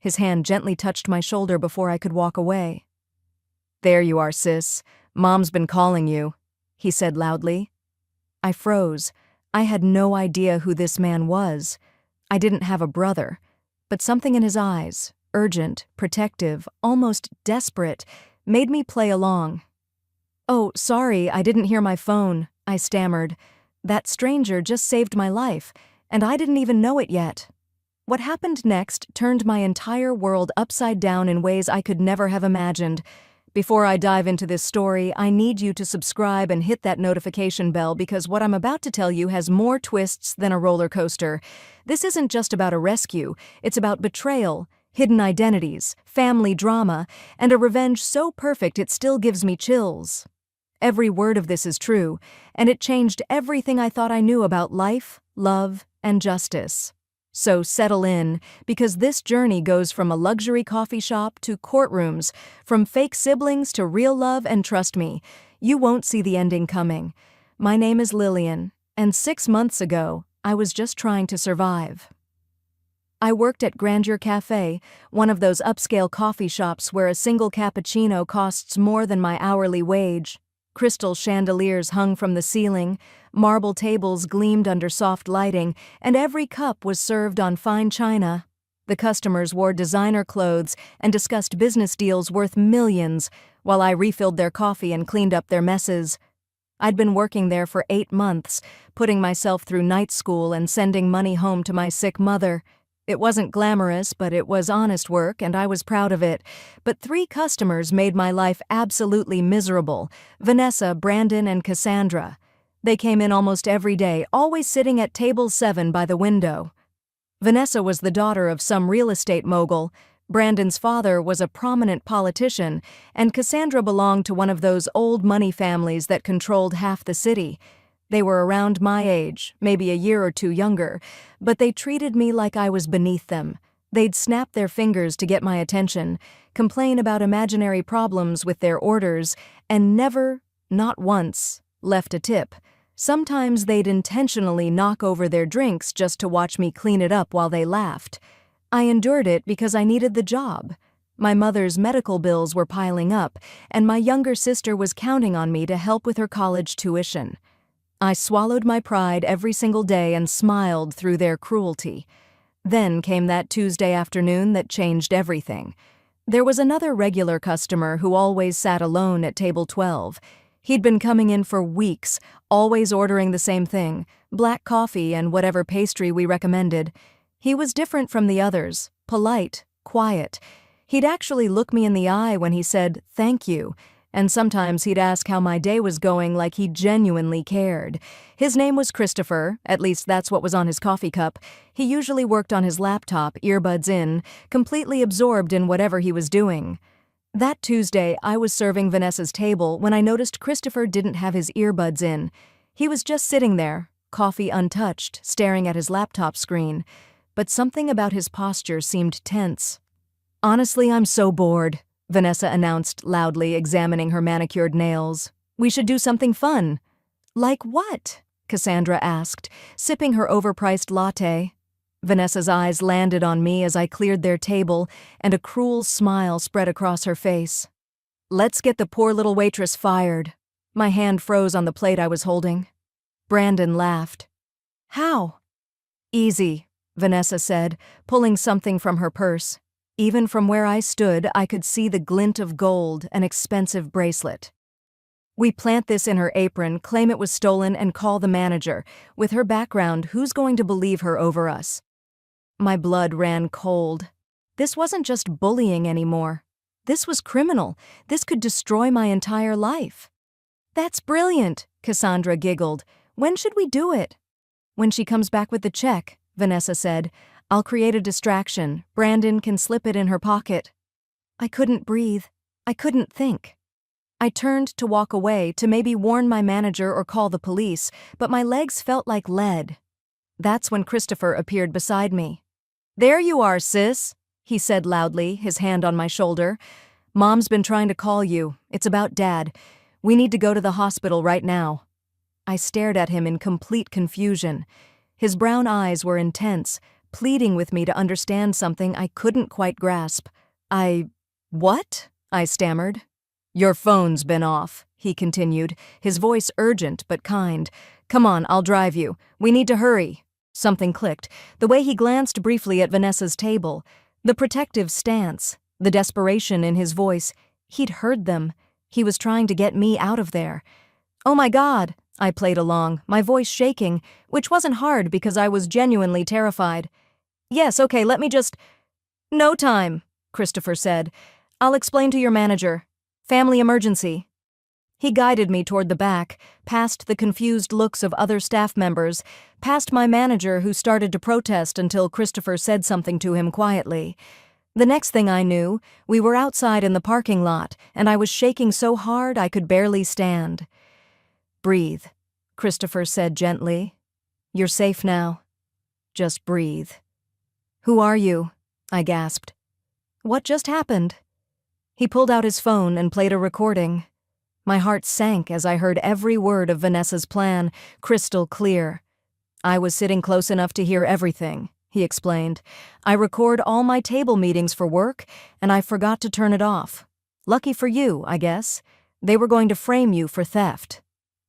His hand gently touched my shoulder before I could walk away. "There you are, sis. Mom's been calling you," he said loudly. I froze. I had no idea who this man was. I didn't have a brother, but something in his eyes, urgent, protective, almost desperate, made me play along. "Oh, sorry, I didn't hear my phone," I stammered. "That stranger just saved my life, and I didn't even know it yet." What happened next turned my entire world upside down in ways I could never have imagined. Before I dive into this story, I need you to subscribe and hit that notification bell because what I'm about to tell you has more twists than a roller coaster. This isn't just about a rescue, it's about betrayal, hidden identities, family drama, and a revenge so perfect it still gives me chills. Every word of this is true, and it changed everything I thought I knew about life, love, and justice. So settle in, because this journey goes from a luxury coffee shop to courtrooms, from fake siblings to real love, and trust me, you won't see the ending coming. My name is Lillian, and 6 months ago, I was just trying to survive. I worked at Grandeur Cafe, one of those upscale coffee shops where a single cappuccino costs more than my hourly wage. Crystal chandeliers hung from the ceiling, marble tables gleamed under soft lighting, and every cup was served on fine china. The customers wore designer clothes and discussed business deals worth millions, while I refilled their coffee and cleaned up their messes. I'd been working there for 8 months, putting myself through night school and sending money home to my sick mother. It wasn't glamorous, but it was honest work, and I was proud of it. But 3 customers made my life absolutely miserable: Vanessa, Brandon, and Cassandra. They came in almost every day, always sitting at table 7 by the window. Vanessa was the daughter of some real estate mogul, Brandon's father was a prominent politician, and Cassandra belonged to one of those old money families that controlled half the city. They were around my age, maybe a year or 2 younger, but they treated me like I was beneath them. They'd snap their fingers to get my attention, complain about imaginary problems with their orders, and never, not once, left a tip. Sometimes they'd intentionally knock over their drinks just to watch me clean it up while they laughed. I endured it because I needed the job. My mother's medical bills were piling up, and my younger sister was counting on me to help with her college tuition. I swallowed my pride every single day and smiled through their cruelty. Then came that Tuesday afternoon that changed everything. There was another regular customer who always sat alone at table 12. He'd been coming in for weeks, always ordering the same thing: black coffee and whatever pastry we recommended. He was different from the others, polite, quiet. He'd actually look me in the eye when he said, "Thank you," and sometimes he'd ask how my day was going like he genuinely cared. His name was Christopher, at least that's what was on his coffee cup. He usually worked on his laptop, earbuds in, completely absorbed in whatever he was doing. That Tuesday, I was serving Vanessa's table when I noticed Christopher didn't have his earbuds in. He was just sitting there, coffee untouched, staring at his laptop screen. But something about his posture seemed tense. "Honestly, I'm so bored," Vanessa announced loudly, examining her manicured nails. "We should do something fun." "Like what?" Cassandra asked, sipping her overpriced latte. Vanessa's eyes landed on me as I cleared their table, and a cruel smile spread across her face. "Let's get the poor little waitress fired." My hand froze on the plate I was holding. Brandon laughed. "How?" "Easy," Vanessa said, pulling something from her purse. Even from where I stood, I could see the glint of gold, an expensive bracelet. "We plant this in her apron, claim it was stolen, and call the manager. With her background, who's going to believe her over us?" My blood ran cold. This wasn't just bullying anymore. This was criminal. This could destroy my entire life. "That's brilliant," Cassandra giggled. "When should we do it?" "When she comes back with the check," Vanessa said. "I'll create a distraction. Brandon can slip it in her pocket." I couldn't breathe. I couldn't think. I turned to walk away, to maybe warn my manager or call the police, but my legs felt like lead. That's when Christopher appeared beside me. "There you are, sis," he said loudly, his hand on my shoulder. "Mom's been trying to call you. It's about Dad. We need to go to the hospital right now." I stared at him in complete confusion. His brown eyes were intense, pleading with me to understand something I couldn't quite grasp. What? I stammered. Your phone's been off, he continued, his voice urgent but kind. Come on, I'll drive you. We need to hurry. Something clicked, the way he glanced briefly at Vanessa's table, the protective stance, the desperation in his voice. He'd heard them. He was trying to get me out of there. Oh my God, I played along, my voice shaking, which wasn't hard because I was genuinely terrified. Yes, okay, let me just… No time, Christopher said. I'll explain to your manager. Family emergency. He guided me toward the back, past the confused looks of other staff members, past my manager who started to protest until Christopher said something to him quietly. The next thing I knew, we were outside in the parking lot, and I was shaking so hard I could barely stand. Breathe, Christopher said gently. You're safe now. Just breathe. Who are you? I gasped. What just happened? He pulled out his phone and played a recording. My heart sank as I heard every word of Vanessa's plan, crystal clear. I was sitting close enough to hear everything, he explained. I record all my table meetings for work, and I forgot to turn it off. Lucky for you, I guess. They were going to frame you for theft.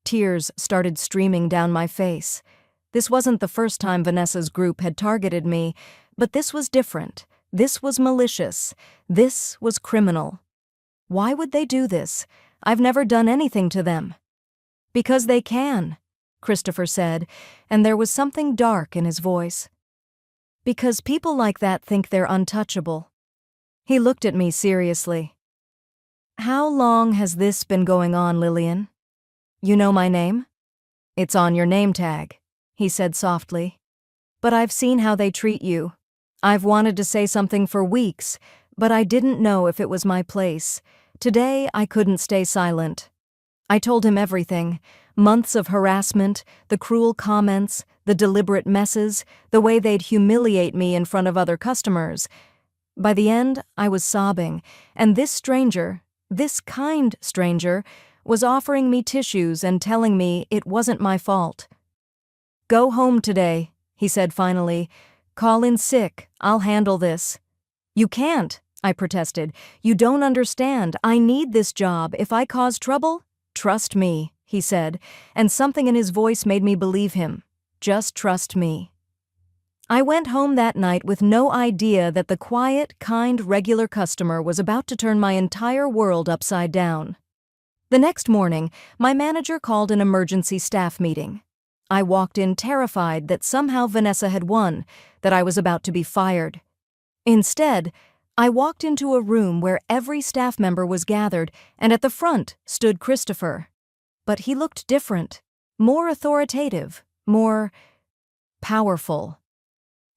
Tears started streaming down my face. This wasn't the first time Vanessa's group had targeted me, but this was different. This was malicious. This was criminal. Why would they do this? I've never done anything to them. Because they can, Christopher said, and there was something dark in his voice. Because people like that think they're untouchable. He looked at me seriously. How long has this been going on, Lillian? You know my name? It's on your name tag, he said softly. But I've seen how they treat you. I've wanted to say something for weeks, but I didn't know if it was my place. Today, I couldn't stay silent. I told him everything. Months of harassment, the cruel comments, the deliberate messes, the way they'd humiliate me in front of other customers. By the end, I was sobbing, and this stranger, this kind stranger, was offering me tissues and telling me it wasn't my fault. Go home today, he said finally. Call in sick. I'll handle this. You can't, I protested. You don't understand. I need this job. If I cause trouble, trust me, he said, and something in his voice made me believe him. Just trust me. I went home that night with no idea that the quiet, kind, regular customer was about to turn my entire world upside down. The next morning, my manager called an emergency staff meeting. I walked in terrified that somehow Vanessa had won, that I was about to be fired. Instead, I walked into a room where every staff member was gathered, and at the front stood Christopher. But he looked different, more authoritative, more powerful.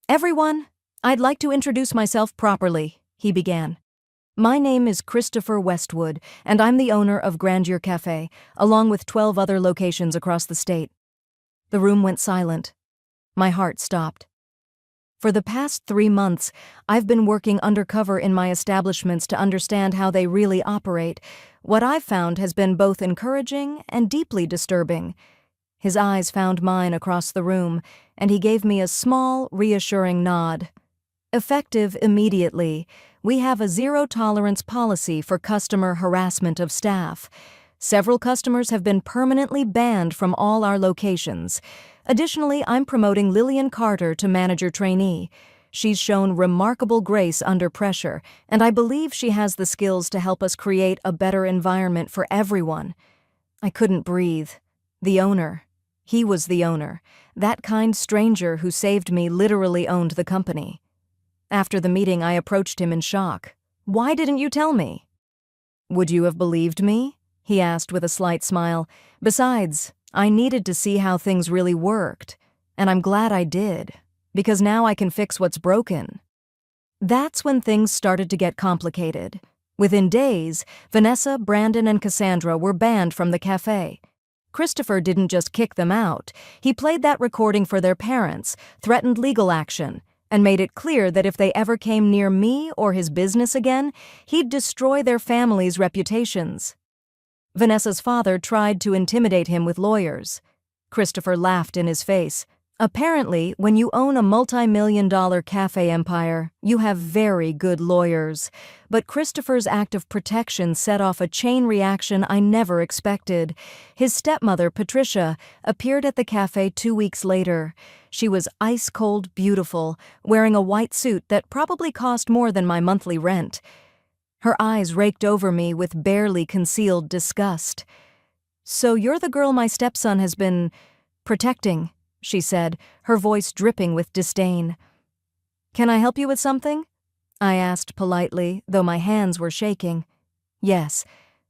Everyone, I'd like to introduce myself properly, he began. My name is Christopher Westwood, and I'm the owner of Grandeur Cafe, along with 12 other locations across the state. The room went silent. My heart stopped. For the past 3 months, I've been working undercover in my establishments to understand how they really operate. What I've found has been both encouraging and deeply disturbing. His eyes found mine across the room, and he gave me a small, reassuring nod. Effective immediately, we have a zero-tolerance policy for customer harassment of staff. Several customers have been permanently banned from all our locations. Additionally, I'm promoting Lillian Carter to manager trainee. She's shown remarkable grace under pressure, and I believe she has the skills to help us create a better environment for everyone. I couldn't breathe. The owner. He was the owner. That kind stranger who saved me literally owned the company. After the meeting, I approached him in shock. Why didn't you tell me? Would you have believed me? He asked with a slight smile. Besides, I needed to see how things really worked, and I'm glad I did, because now I can fix what's broken. That's when things started to get complicated. Within days, Vanessa, Brandon, and Cassandra were banned from the cafe. Christopher didn't just kick them out. He played that recording for their parents, threatened legal action, and made it clear that if they ever came near me or his business again, he'd destroy their families' reputations. Vanessa's father tried to intimidate him with lawyers. Christopher laughed in his face. Apparently, when you own a multi-million-dollar cafe empire, you have very good lawyers. But Christopher's act of protection set off a chain reaction I never expected. His stepmother, Patricia, appeared at the cafe 2 weeks later. She was ice-cold beautiful, wearing a white suit that probably cost more than my monthly rent. Her eyes raked over me with barely concealed disgust. "So you're the girl my stepson has been protecting," she said, her voice dripping with disdain. "Can I help you with something?" I asked politely, though my hands were shaking. "Yes.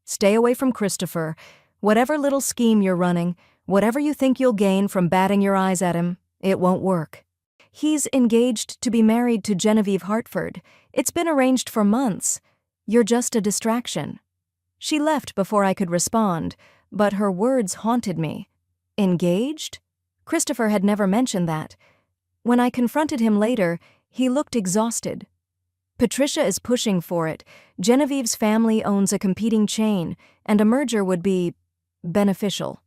Stay away from Christopher. Whatever little scheme you're running, whatever you think you'll gain from batting your eyes at him, it won't work. He's engaged to be married to Genevieve Hartford. It's been arranged for months. You're just a distraction." She left before I could respond, but her words haunted me. Engaged? Christopher had never mentioned that. When I confronted him later, he looked exhausted. "Patricia is pushing for it. Genevieve's family owns a competing chain, and a merger would be beneficial.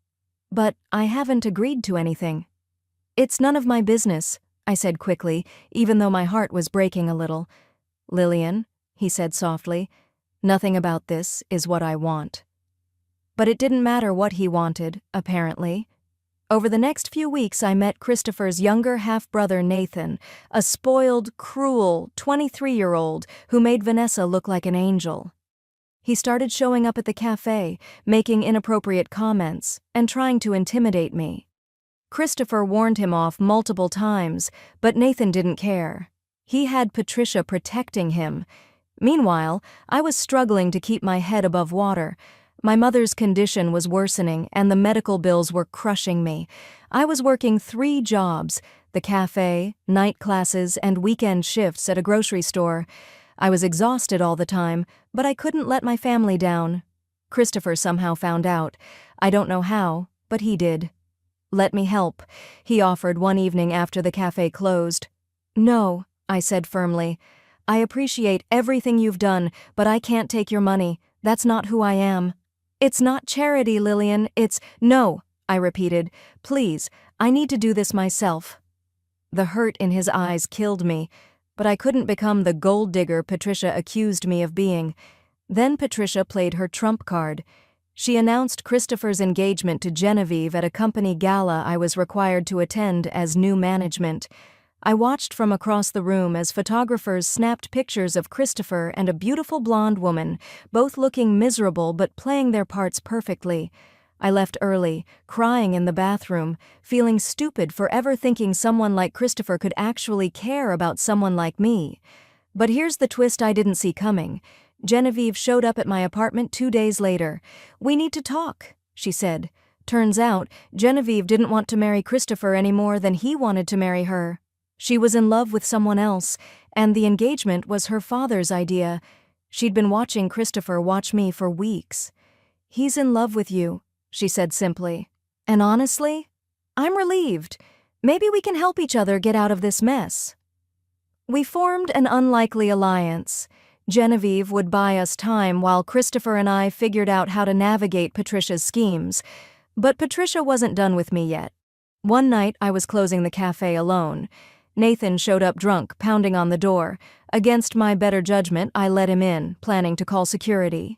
But I haven't agreed to anything." "It's none of my business," I said quickly, even though my heart was breaking a little. "Lillian," he said softly, "nothing about this is what I want." But it didn't matter what he wanted, apparently. Over the next few weeks, I met Christopher's younger half-brother Nathan, a spoiled, cruel 23-year-old who made Vanessa look like an angel. He started showing up at the cafe, making inappropriate comments, and trying to intimidate me. Christopher warned him off multiple times, but Nathan didn't care. He had Patricia protecting him. Meanwhile, I was struggling to keep my head above water. My mother's condition was worsening, and the medical bills were crushing me. I was working 3 jobs: the cafe, night classes, and weekend shifts at a grocery store. I was exhausted all the time, but I couldn't let my family down. Christopher somehow found out. I don't know how, but he did. "Let me help," he offered one evening after the cafe closed. "No," I said firmly. "I appreciate everything you've done, but I can't take your money. That's not who I am." "It's not charity, Lillian, it's—" "No," I repeated. "Please, I need to do this myself." The hurt in his eyes killed me, but I couldn't become the gold digger Patricia accused me of being. Then Patricia played her trump card. She announced Christopher's engagement to Genevieve at a company gala I was required to attend as new management. I watched from across the room as photographers snapped pictures of Christopher and a beautiful blonde woman, both looking miserable but playing their parts perfectly. I left early, crying in the bathroom, feeling stupid for ever thinking someone like Christopher could actually care about someone like me. But here's the twist I didn't see coming. Genevieve showed up at my apartment 2 days later. "We need to talk," she said. Turns out, Genevieve didn't want to marry Christopher any more than he wanted to marry her. She was in love with someone else, and the engagement was her father's idea. She'd been watching Christopher watch me for weeks. "He's in love with you," she said simply. "And honestly, I'm relieved. Maybe we can help each other get out of this mess." We formed an unlikely alliance. Genevieve would buy us time while Christopher and I figured out how to navigate Patricia's schemes. But Patricia wasn't done with me yet. One night I was closing the cafe alone. Nathan showed up drunk, pounding on the door. Against my better judgment, I let him in, planning to call security.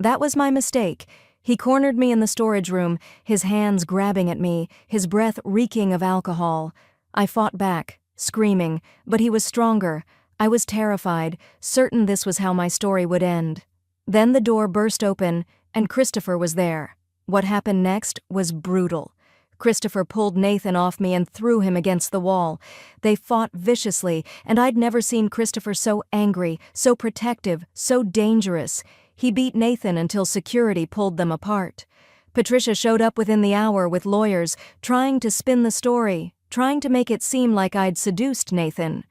That was my mistake. He cornered me in the storage room, his hands grabbing at me, his breath reeking of alcohol. I fought back, screaming, but he was stronger. I was terrified, certain this was how my story would end. Then the door burst open, and Christopher was there. What happened next was brutal. Christopher pulled Nathan off me and threw him against the wall. They fought viciously, and I'd never seen Christopher so angry, so protective, so dangerous. He beat Nathan until security pulled them apart. Patricia showed up within the hour with lawyers, trying to spin the story, trying to make it seem like I'd seduced Nathan.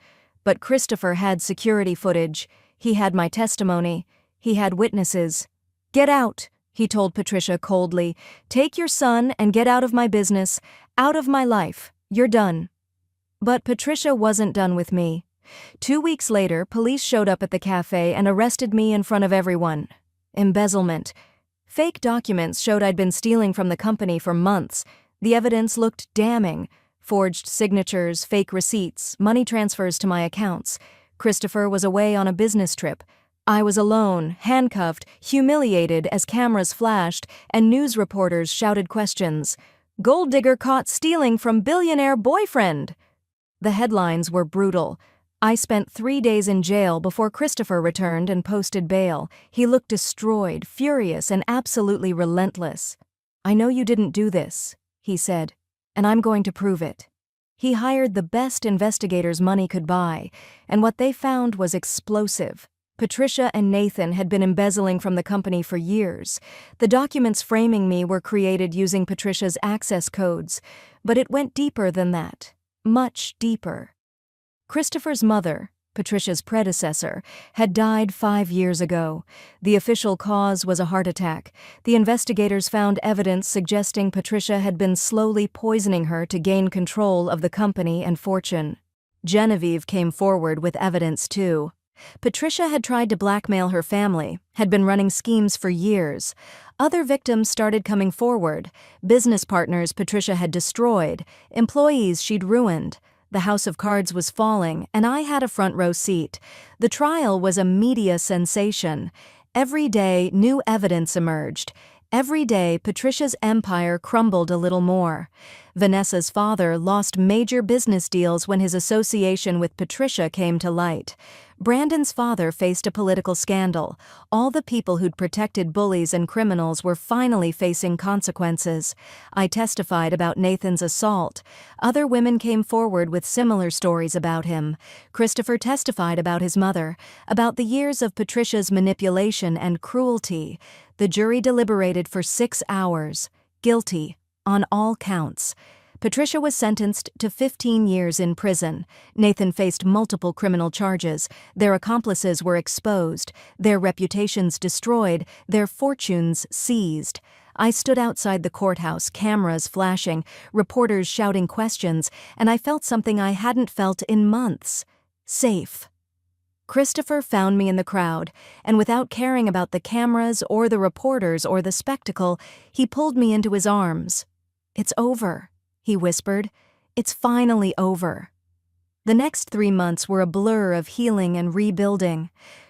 But Christopher had security footage. He had my testimony. He had witnesses. "Get out," he told Patricia coldly. "Take your son and get out of my business, out of my life. You're done." But Patricia wasn't done with me. 2 weeks later, police showed up at the cafe and arrested me in front of everyone. Embezzlement. Fake documents showed I'd been stealing from the company for months. The evidence looked damning. forged signatures, fake receipts, money transfers to my accounts. Christopher was away on a business trip. I was alone, handcuffed, humiliated as cameras flashed and news reporters shouted questions. "Gold digger caught stealing from billionaire boyfriend." The headlines were brutal. I spent 3 days in jail before Christopher returned and posted bail. He looked destroyed, furious, and absolutely relentless. "I know you didn't do this," he said, "and I'm going to prove it." He hired the best investigators money could buy, and what they found was explosive. Patricia and Nathan had been embezzling from the company for years. The documents framing me were created using Patricia's access codes, but it went deeper than that. Much deeper. Christopher's mother, Patricia's predecessor, had died 5 years ago. The official cause was a heart attack. The investigators found evidence suggesting Patricia had been slowly poisoning her to gain control of the company and fortune. Genevieve came forward with evidence too. Patricia had tried to blackmail her family, had been running schemes for years. Other victims started coming forward. Business partners Patricia had destroyed, employees she'd ruined. The house of cards was falling, and I had a front row seat. The trial was a media sensation. Every day, new evidence emerged. Every day, Patricia's empire crumbled a little more. Vanessa's father lost major business deals when his association with Patricia came to light. Brandon's father faced a political scandal. All the people who'd protected bullies and criminals were finally facing consequences. I testified about Nathan's assault. Other women came forward with similar stories about him. Christopher testified about his mother, about the years of Patricia's manipulation and cruelty. The jury deliberated for 6 hours. Guilty, on all counts. Patricia was sentenced to 15 years in prison. Nathan faced multiple criminal charges. Their accomplices were exposed, their reputations destroyed, their fortunes seized. I stood outside the courthouse, cameras flashing, reporters shouting questions, and I felt something I hadn't felt in months. Safe. Christopher found me in the crowd, and without caring about the cameras or the reporters or the spectacle, he pulled me into his arms. "It's over," he whispered. "It's finally over." The next 3 months were a blur of healing and rebuilding.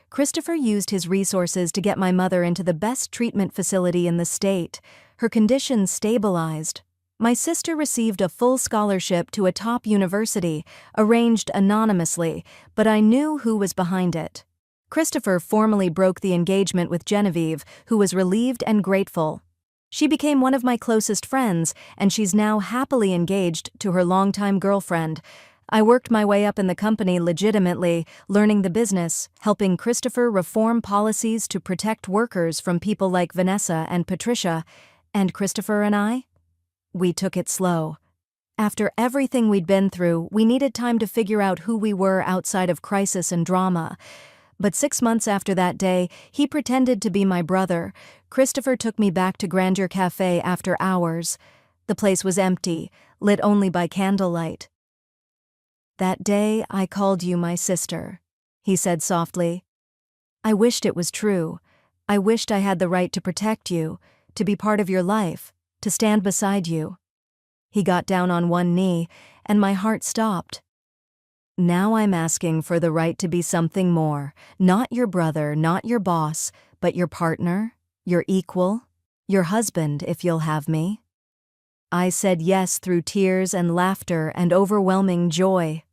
Christopher used his resources to get my mother into the best treatment facility in the state. Her condition stabilized. My sister received a full scholarship to a top university, arranged anonymously, but I knew who was behind it. Christopher formally broke the engagement with Genevieve, who was relieved and grateful. She became one of my closest friends, and she's now happily engaged to her longtime girlfriend. I worked my way up in the company legitimately, learning the business, helping Christopher reform policies to protect workers from people like Vanessa and Patricia. And Christopher and I? We took it slow. After everything we'd been through, we needed time to figure out who we were outside of crisis and drama. But 6 months after that day, he pretended to be my brother. Christopher took me back to Grandeur Cafe after hours. The place was empty, lit only by candlelight. "That day I called you my sister," he said softly. "I wished it was true. I wished I had the right to protect you, to be part of your life, to stand beside you." He got down on one knee, and my heart stopped. "Now I'm asking for the right to be something more, not your brother, not your boss, but your partner, your equal, your husband if you'll have me." I said yes through tears and laughter and overwhelming joy.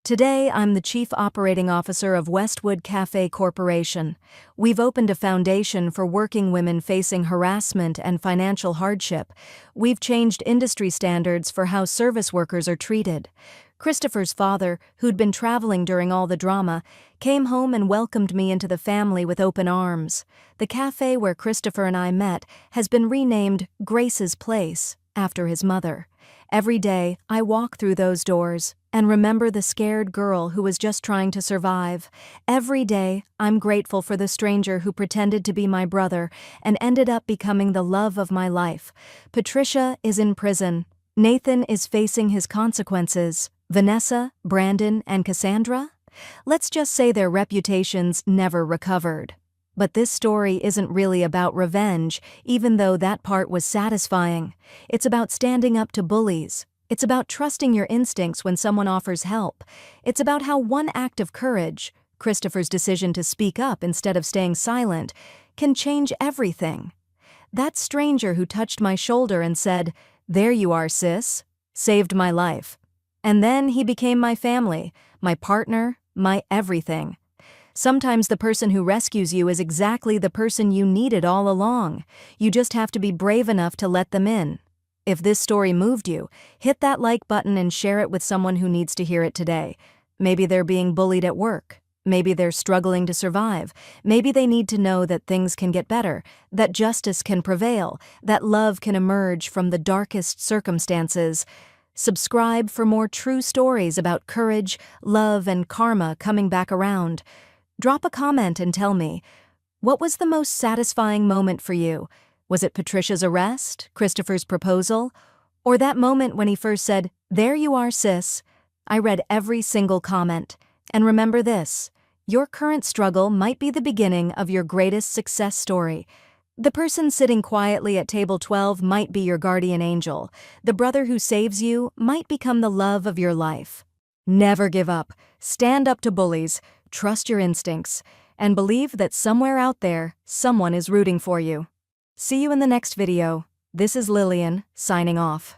Today, I'm the Chief Operating Officer of Westwood Cafe Corporation. We've opened a foundation for working women facing harassment and financial hardship. We've changed industry standards for how service workers are treated. Christopher's father, who'd been traveling during all the drama, came home and welcomed me into the family with open arms. The cafe where Christopher and I met has been renamed Grace's Place, after his mother. Every day, I walk through those doors and remember the scared girl who was just trying to survive. Every day, I'm grateful for the stranger who pretended to be my brother and ended up becoming the love of my life. Patricia is in prison. Nathan is facing his consequences. Vanessa, Brandon, and Cassandra? Let's just say their reputations never recovered. But this story isn't really about revenge, even though that part was satisfying. It's about standing up to bullies. It's about trusting your instincts when someone offers help. It's about how one act of courage, Christopher's decision to speak up instead of staying silent, can change everything. That stranger who touched my shoulder and said, "There you are, sis," saved my life. And then he became my family, my partner, my everything. Sometimes the person who rescues you is exactly the person you needed all along. You just have to be brave enough to let them in. If this story moved you, hit that like button and share it with someone who needs to hear it today. Maybe they're being bullied at work. Maybe they're struggling to survive. Maybe they need to know that things can get better, that justice can prevail, that love can emerge from the darkest circumstances. Subscribe for more true stories about courage, love, and karma coming back around. Drop a comment and tell me, what was the most satisfying moment for you? Was it Patricia's arrest, Christopher's proposal, or that moment when he first said, "There you are, sis"? I read every single comment. And remember this, your current struggle might be the beginning of your greatest success story. The person sitting quietly at table 12 might be your guardian angel. The brother who saves you might become the love of your life. Never give up. Stand up to bullies. Trust your instincts. And believe that somewhere out there, someone is rooting for you. See you in the next video. This is Lillian, signing off.